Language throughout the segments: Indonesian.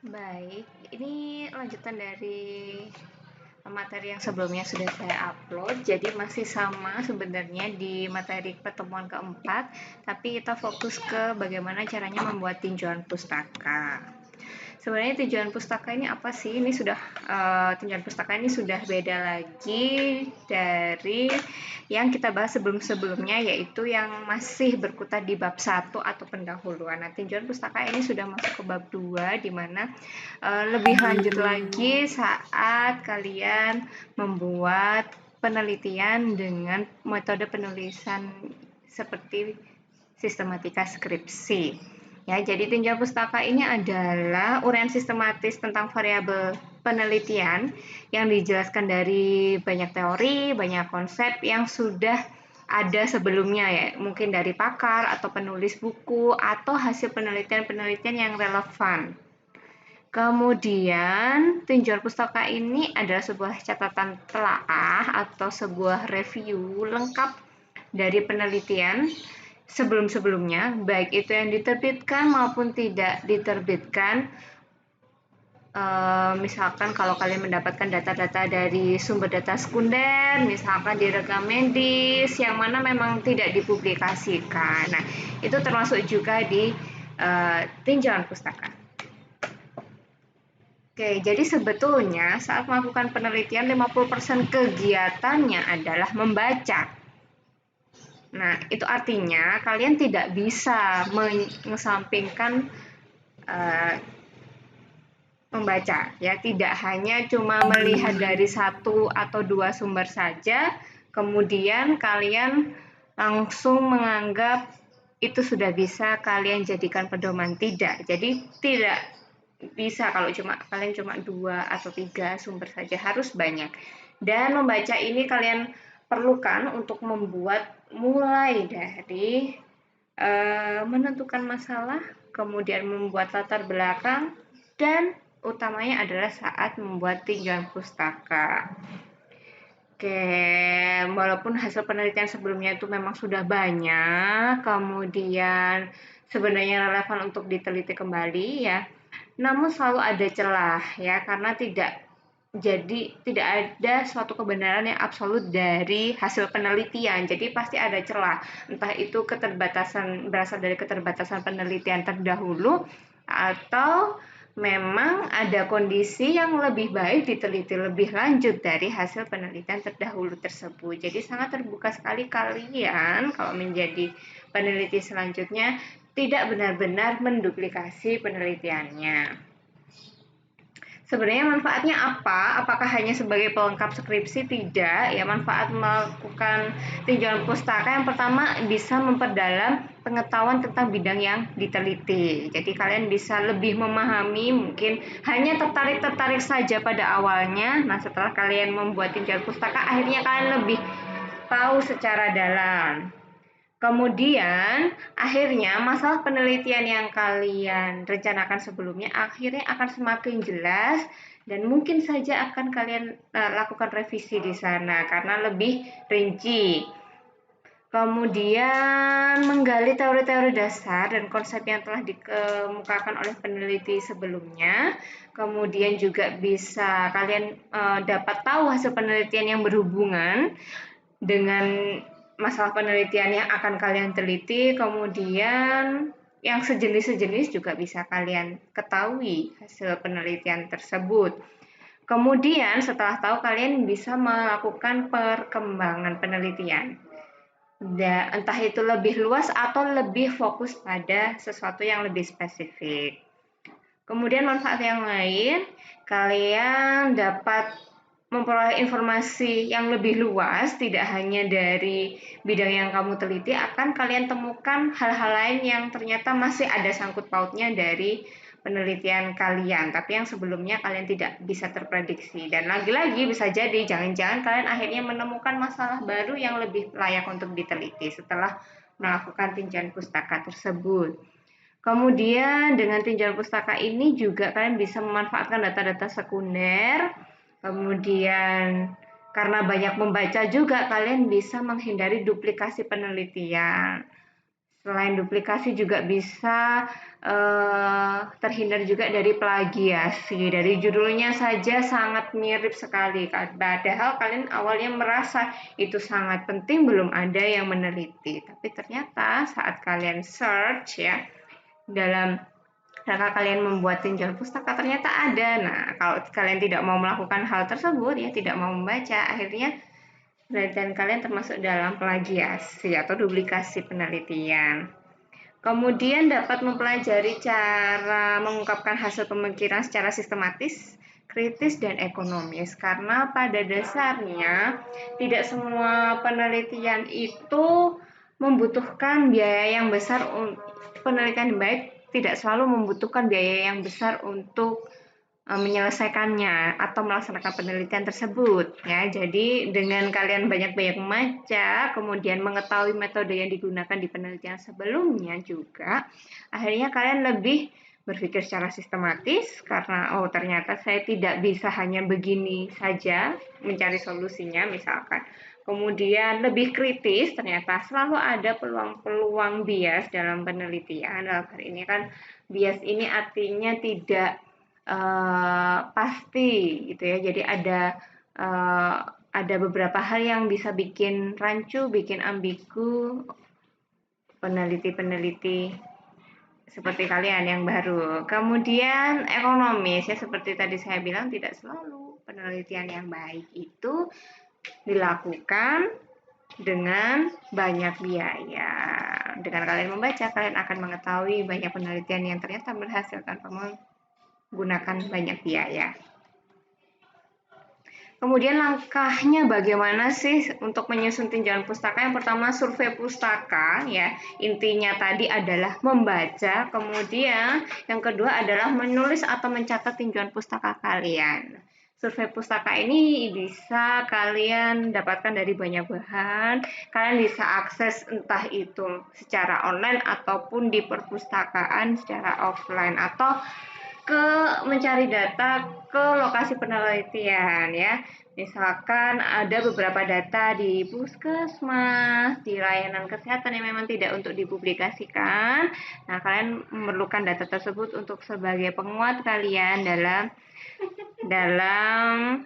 Baik, ini lanjutan dari materi yang sebelumnya sudah saya upload, jadi masih sama sebenarnya di materi pertemuan keempat, tapi kita fokus ke bagaimana caranya membuat tinjauan pustaka. Sebenarnya tinjauan pustaka ini apa sih? Ini sudah tinjauan pustaka ini sudah beda lagi dari yang kita bahas sebelum-sebelumnya, yaitu yang masih berkutat di bab 1 atau pendahuluan. Nah, tinjauan pustaka ini sudah masuk ke bab 2, di mana lebih lanjut lagi saat kalian membuat penelitian dengan metode penulisan seperti sistematika skripsi. Ya, jadi tinjauan pustaka ini adalah uraian sistematis tentang variabel penelitian yang dijelaskan dari banyak teori, banyak konsep yang sudah ada sebelumnya ya, mungkin dari pakar atau penulis buku atau hasil penelitian-penelitian yang relevan. Kemudian, tinjauan pustaka ini adalah sebuah catatan telaah atau sebuah review lengkap dari penelitian sebelum-sebelumnya, baik itu yang diterbitkan maupun tidak diterbitkan. Misalkan kalau kalian mendapatkan data-data dari sumber data sekunder, misalkan di rekam medis, yang mana memang tidak dipublikasikan. Nah, itu termasuk juga di tinjauan pustaka. Oke, jadi sebetulnya saat melakukan penelitian 50% kegiatannya adalah membaca. Nah, itu artinya kalian tidak bisa mengesampingkan membaca, ya. Tidak hanya cuma melihat dari satu atau dua sumber saja, kemudian kalian langsung menganggap itu sudah bisa kalian jadikan pedoman. Tidak. Jadi tidak bisa kalau kalian cuma 2 atau 3 sumber saja, harus banyak. Dan membaca ini kalian perlukan untuk membuat mulai dari menentukan masalah, kemudian membuat latar belakang, dan utamanya adalah saat membuat tinjauan pustaka. Oke, walaupun hasil penelitian sebelumnya itu memang sudah banyak, kemudian sebenarnya relevan untuk diteliti kembali ya, namun selalu ada celah ya, karena tidak ada suatu kebenaran yang absolut dari hasil penelitian. Jadi pasti ada celah. Entah itu berasal dari keterbatasan penelitian terdahulu atau memang ada kondisi yang lebih baik diteliti lebih lanjut dari hasil penelitian terdahulu tersebut. Jadi sangat terbuka sekali kalian kalau menjadi peneliti selanjutnya tidak benar-benar menduplikasi penelitiannya. Sebenarnya manfaatnya apa? Apakah hanya sebagai pelengkap skripsi? Tidak. Ya, manfaat melakukan tinjauan pustaka yang pertama bisa memperdalam pengetahuan tentang bidang yang diteliti. Jadi kalian bisa lebih memahami, mungkin hanya tertarik saja pada awalnya. Nah, setelah kalian membuat tinjauan pustaka, akhirnya kalian lebih tahu secara dalam. Kemudian, akhirnya masalah penelitian yang kalian rencanakan sebelumnya akhirnya akan semakin jelas dan mungkin saja akan kalian lakukan revisi di sana karena lebih rinci. Kemudian, menggali teori-teori dasar dan konsep yang telah dikemukakan oleh peneliti sebelumnya. Kemudian juga bisa kalian dapat tahu hasil penelitian yang berhubungan dengan masalah penelitian yang akan kalian teliti, kemudian yang sejenis-sejenis juga bisa kalian ketahui hasil penelitian tersebut. Kemudian setelah tahu, kalian bisa melakukan perkembangan penelitian. Entah itu lebih luas atau lebih fokus pada sesuatu yang lebih spesifik. Kemudian manfaat yang lain, kalian dapat memperoleh informasi yang lebih luas, tidak hanya dari bidang yang kamu teliti, akan kalian temukan hal-hal lain yang ternyata masih ada sangkut pautnya dari penelitian kalian, tapi yang sebelumnya kalian tidak bisa terprediksi. Dan lagi-lagi bisa jadi jangan-jangan kalian akhirnya menemukan masalah baru yang lebih layak untuk diteliti setelah melakukan tinjauan pustaka tersebut. Kemudian dengan tinjauan pustaka ini juga kalian bisa memanfaatkan data-data sekunder. Kemudian karena banyak membaca juga, kalian bisa menghindari duplikasi penelitian. Selain duplikasi juga bisa terhindar juga dari plagiasi. Dari judulnya saja sangat mirip sekali. Padahal kalian awalnya merasa itu sangat penting, belum ada yang meneliti. Tapi ternyata saat kalian search ya, dalam rangka kalian membuat tinjauan pustaka ternyata ada. Nah, kalau kalian tidak mau melakukan hal tersebut, ya tidak mau membaca, akhirnya penelitian kalian termasuk dalam plagiasi atau duplikasi penelitian. Kemudian dapat mempelajari cara mengungkapkan hasil pemikiran secara sistematis, kritis, dan ekonomis. Karena pada dasarnya tidak semua penelitian itu membutuhkan biaya yang besar. Penelitian baik tidak selalu membutuhkan biaya yang besar untuk menyelesaikannya atau melaksanakan penelitian tersebut ya. Jadi dengan kalian banyak-banyak membaca, kemudian mengetahui metode yang digunakan di penelitian sebelumnya juga, akhirnya kalian lebih berpikir secara sistematis karena oh ternyata saya tidak bisa hanya begini saja mencari solusinya misalkan. Kemudian lebih kritis, ternyata selalu ada peluang-peluang bias dalam penelitian. Dalam hal ini kan bias ini artinya tidak pasti gitu ya. Jadi ada beberapa hal yang bisa bikin rancu, bikin ambigu peneliti-peneliti seperti kalian yang baru. Kemudian ekonomis ya, seperti tadi saya bilang tidak selalu penelitian yang baik itu dilakukan dengan banyak biaya. Dengan kalian membaca, kalian akan mengetahui banyak penelitian yang ternyata berhasil tanpa menggunakan banyak biaya. Kemudian langkahnya bagaimana sih untuk menyusun tinjauan pustaka? Yang pertama survei pustaka ya. Intinya tadi adalah membaca, kemudian yang kedua adalah menulis atau mencatat tinjauan pustaka kalian. Survei pustaka ini bisa kalian dapatkan dari banyak bahan. Kalian bisa akses entah itu secara online ataupun di perpustakaan secara offline atau mencari data ke lokasi penelitian ya. Misalkan ada beberapa data di puskesmas, di layanan kesehatan yang memang tidak untuk dipublikasikan. Nah, kalian memerlukan data tersebut untuk sebagai penguat kalian dalam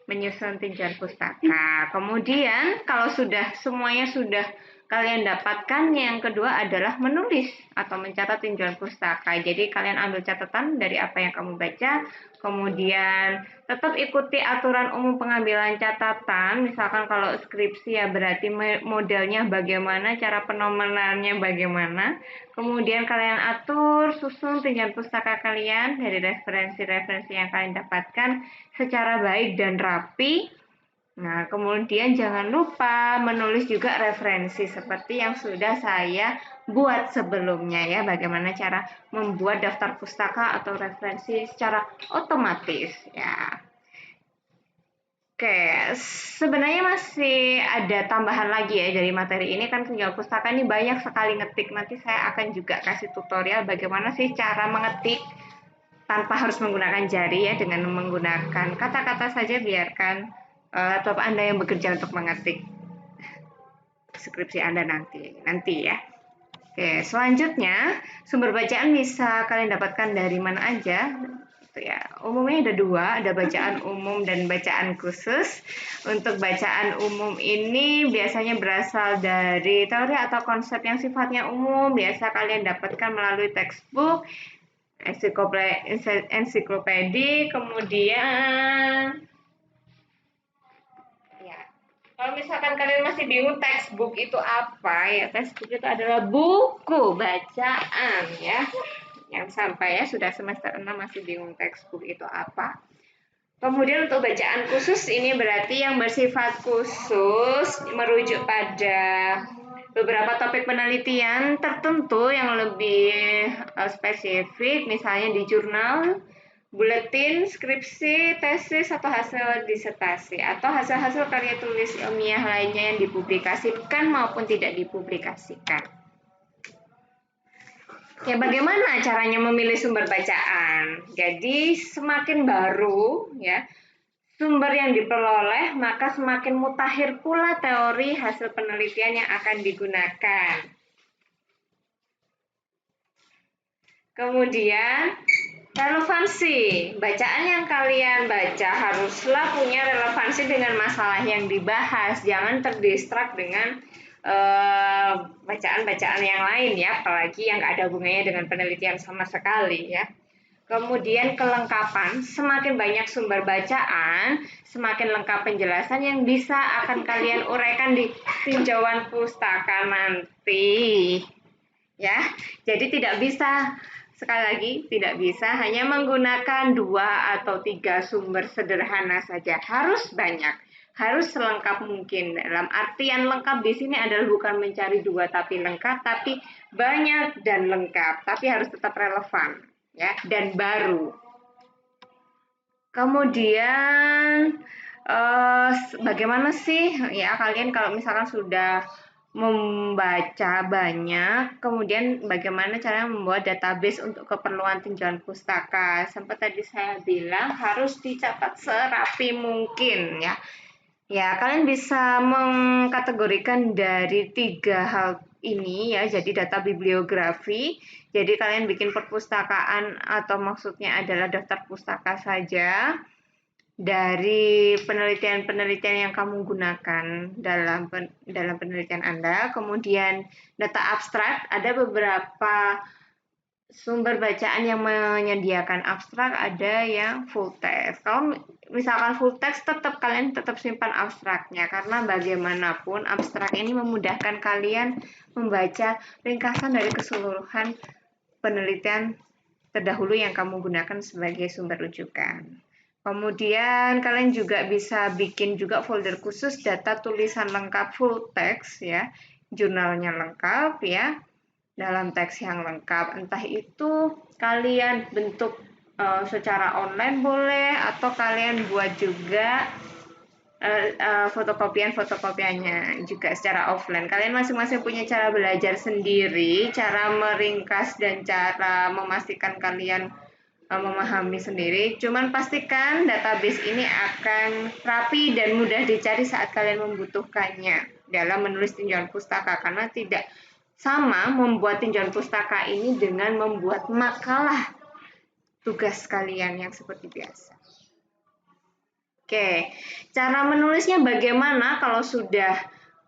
menyusun tinjauan pustaka. Kemudian kalau semuanya sudah kalian dapatkan, yang kedua adalah menulis atau mencatat tinjauan pustaka. Jadi kalian ambil catatan dari apa yang kamu baca, kemudian tetap ikuti aturan umum pengambilan catatan. Misalkan kalau skripsi ya berarti modelnya bagaimana, cara penomorannya bagaimana. Kemudian kalian atur, susun tinjauan pustaka kalian dari referensi-referensi yang kalian dapatkan secara baik dan rapi. Nah, kemudian jangan lupa menulis juga referensi seperti yang sudah saya buat sebelumnya ya, bagaimana cara membuat daftar pustaka atau referensi secara otomatis ya. Oke, sebenarnya masih ada tambahan lagi ya dari materi ini kan tinjauan pustaka ini banyak sekali ngetik. Nanti saya akan juga kasih tutorial bagaimana sih cara mengetik tanpa harus menggunakan jari ya, dengan menggunakan kata-kata saja. Biarkan laptop Anda yang bekerja untuk mengetik skripsi Anda nanti ya. Oke, selanjutnya sumber bacaan bisa kalian dapatkan dari mana aja. Itu ya. Umumnya ada dua, ada bacaan umum dan bacaan khusus. Untuk bacaan umum ini biasanya berasal dari teori atau konsep yang sifatnya umum. Biasa kalian dapatkan melalui textbook, ensiklopedi, kemudian ya. Kalau misalkan kalian masih bingung textbook itu apa ya, textbook itu adalah buku bacaan ya. Yang sampai ya sudah semester 6 masih bingung textbook itu apa. Kemudian untuk bacaan khusus ini berarti yang bersifat khusus, merujuk pada beberapa topik penelitian tertentu yang lebih spesifik, misalnya di jurnal, buletin, skripsi, tesis, atau hasil disertasi, atau hasil-hasil karya tulis ilmiah lainnya yang dipublikasikan maupun tidak dipublikasikan. Oke, bagaimana caranya memilih sumber bacaan? Jadi semakin baru ya sumber yang diperoleh, maka semakin mutakhir pula teori hasil penelitian yang akan digunakan. Kemudian relevansi, bacaan yang kalian baca haruslah punya relevansi dengan masalah yang dibahas. Jangan terdistrak dengan bacaan-bacaan yang lain ya, apalagi yang nggak ada hubungannya dengan penelitian sama sekali ya. Kemudian kelengkapan, semakin banyak sumber bacaan, semakin lengkap penjelasan yang bisa akan kalian uraikan di tinjauan pustaka nanti. Ya, jadi tidak bisa, sekali lagi tidak bisa hanya menggunakan 2 atau 3 sumber sederhana saja, harus banyak, harus selengkap mungkin. Dalam artian lengkap di sini adalah bukan mencari 2 tapi lengkap, tapi banyak dan lengkap, tapi harus tetap relevan ya dan baru. Kemudian bagaimana sih ya kalian kalau misalkan sudah membaca banyak, kemudian bagaimana cara membuat database untuk keperluan tinjauan pustaka. Sempat tadi saya bilang harus dicatat serapi mungkin ya. Ya, kalian bisa mengkategorikan dari 3 hal ini ya, jadi data bibliografi. Jadi kalian bikin perpustakaan atau maksudnya adalah daftar pustaka saja dari penelitian-penelitian yang kamu gunakan dalam penelitian Anda. Kemudian data abstrak, ada beberapa sumber bacaan yang menyediakan abstrak, ada yang full text. Kalau misalkan full text, kalian tetap simpan abstraknya, karena bagaimanapun abstrak ini memudahkan kalian membaca ringkasan dari keseluruhan penelitian terdahulu yang kamu gunakan sebagai sumber rujukan. Kemudian kalian juga bisa bikin juga folder khusus data tulisan lengkap full text ya, jurnalnya lengkap ya, dalam teks yang lengkap. Entah itu kalian bentuk secara online boleh, atau kalian buat juga fotokopiannya juga secara offline. Kalian masing-masing punya cara belajar sendiri, cara meringkas dan cara memastikan kalian memahami sendiri. Cuman pastikan database ini akan rapi dan mudah dicari saat kalian membutuhkannya dalam menulis tinjauan pustaka, karena tidak sama membuat tinjauan pustaka ini dengan membuat makalah tugas kalian yang seperti biasa. Oke, cara menulisnya bagaimana kalau sudah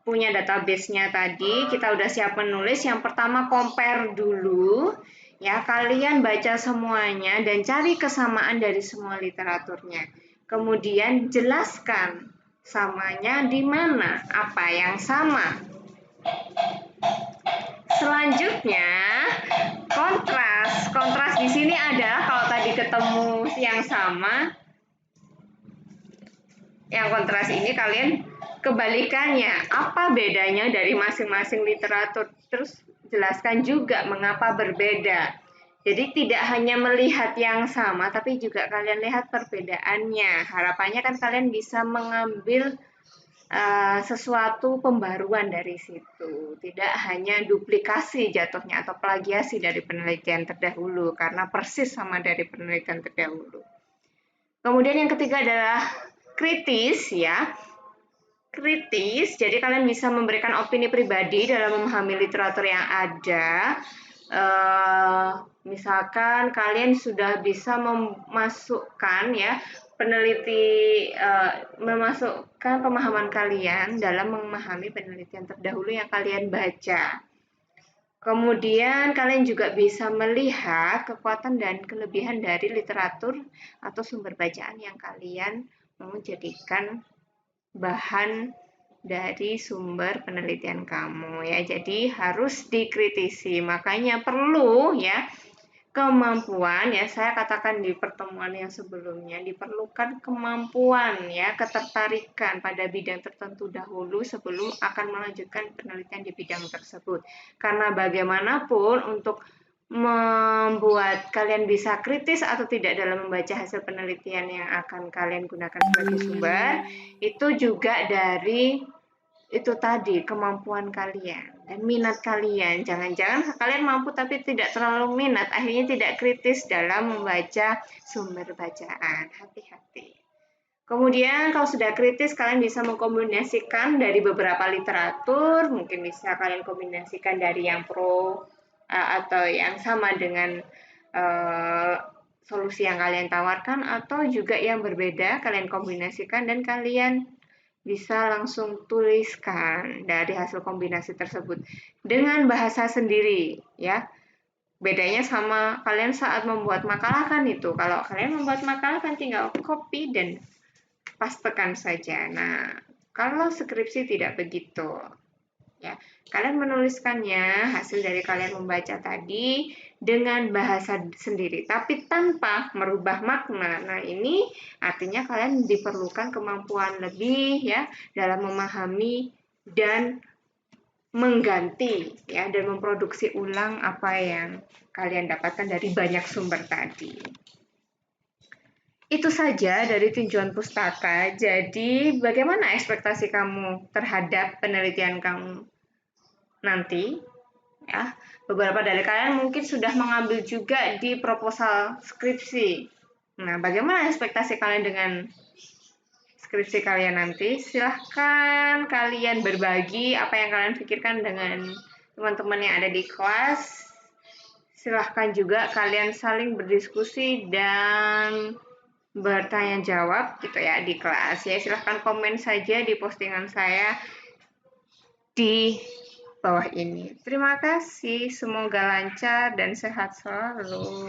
punya database-nya tadi, kita udah siap menulis. Yang pertama compare dulu. Ya, kalian baca semuanya dan cari kesamaan dari semua literaturnya. Kemudian jelaskan samanya di mana, apa yang sama. Selanjutnya, kontras. Kontras di sini adalah kalau tadi ketemu yang sama, yang kontras ini kalian kebalikannya, apa bedanya dari masing-masing literatur, terus jelaskan juga mengapa berbeda. Jadi tidak hanya melihat yang sama, tapi juga kalian lihat perbedaannya. Harapannya kan kalian bisa mengambil sesuatu pembaruan dari situ, tidak hanya duplikasi jatuhnya atau plagiasi dari penelitian terdahulu, karena persis sama dari penelitian terdahulu. Kemudian yang ketiga adalah kritis ya. Kritis, jadi kalian bisa memberikan opini pribadi dalam memahami literatur yang ada. Misalkan kalian sudah bisa memasukkan ya memasukkan pemahaman kalian dalam memahami penelitian terdahulu yang kalian baca. Kemudian kalian juga bisa melihat kekuatan dan kelebihan dari literatur atau sumber bacaan yang kalian mau jadikan bahan dari sumber penelitian kamu ya. Jadi harus dikritisi. Makanya perlu ya kemampuan ya, saya katakan di pertemuan yang sebelumnya, diperlukan kemampuan ya, ketertarikan pada bidang tertentu dahulu sebelum akan melanjutkan penelitian di bidang tersebut. Karena bagaimanapun untuk membuat kalian bisa kritis atau tidak dalam membaca hasil penelitian yang akan kalian gunakan sebagai sumber, itu juga dari itu tadi kemampuan kalian dan minat kalian. Jangan-jangan kalian mampu tapi tidak terlalu minat, akhirnya tidak kritis dalam membaca sumber bacaan. Hati-hati. Kemudian kalau sudah kritis, kalian bisa mengkombinasikan dari beberapa literatur, mungkin bisa kalian kombinasikan dari yang pro atau yang sama dengan eh, solusi yang kalian tawarkan atau juga yang berbeda kalian kombinasikan dan kalian bisa langsung tuliskan dari hasil kombinasi tersebut dengan bahasa sendiri ya. Bedanya sama kalian saat membuat makalah kan itu. Kalau kalian membuat makalah kan tinggal copy dan pastekan saja. Nah, kalau skripsi tidak begitu. Ya, kalian menuliskannya hasil dari kalian membaca tadi dengan bahasa sendiri, tapi tanpa merubah makna. Nah, ini artinya kalian diperlukan kemampuan lebih ya dalam memahami dan mengganti ya dan memproduksi ulang apa yang kalian dapatkan dari banyak sumber tadi. Itu saja dari tinjauan pustaka. Jadi, bagaimana ekspektasi kamu terhadap penelitian kamu nanti? Ya, beberapa dari kalian mungkin sudah mengambil juga di proposal skripsi. Nah, bagaimana ekspektasi kalian dengan skripsi kalian nanti? Silahkan kalian berbagi apa yang kalian pikirkan dengan teman-teman yang ada di kelas. Silahkan juga kalian saling berdiskusi dan bertanya jawab gitu ya di kelas ya. Silahkan komen saja di postingan saya di bawah ini. Terima kasih, semoga lancar dan sehat selalu.